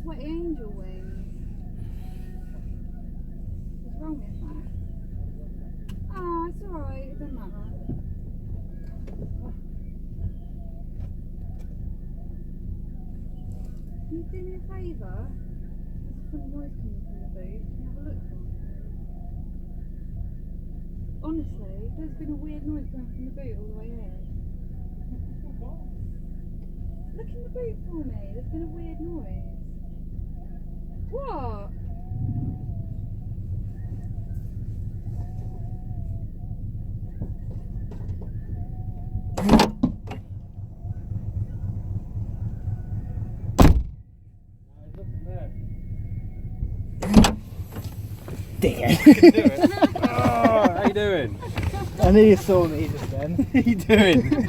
Sweaty angel wings. What's wrong with that? Oh, it's alright, it doesn't matter. Can you do me a favour? There's a funny noise coming from the boot. Can you have a look for me? Honestly, there's been a weird noise coming from the boot all the way here. Look in the boot for me, there's been a weird noise. What? Dickhead. Oh, how you doing? I knew you saw me just then. How you doing?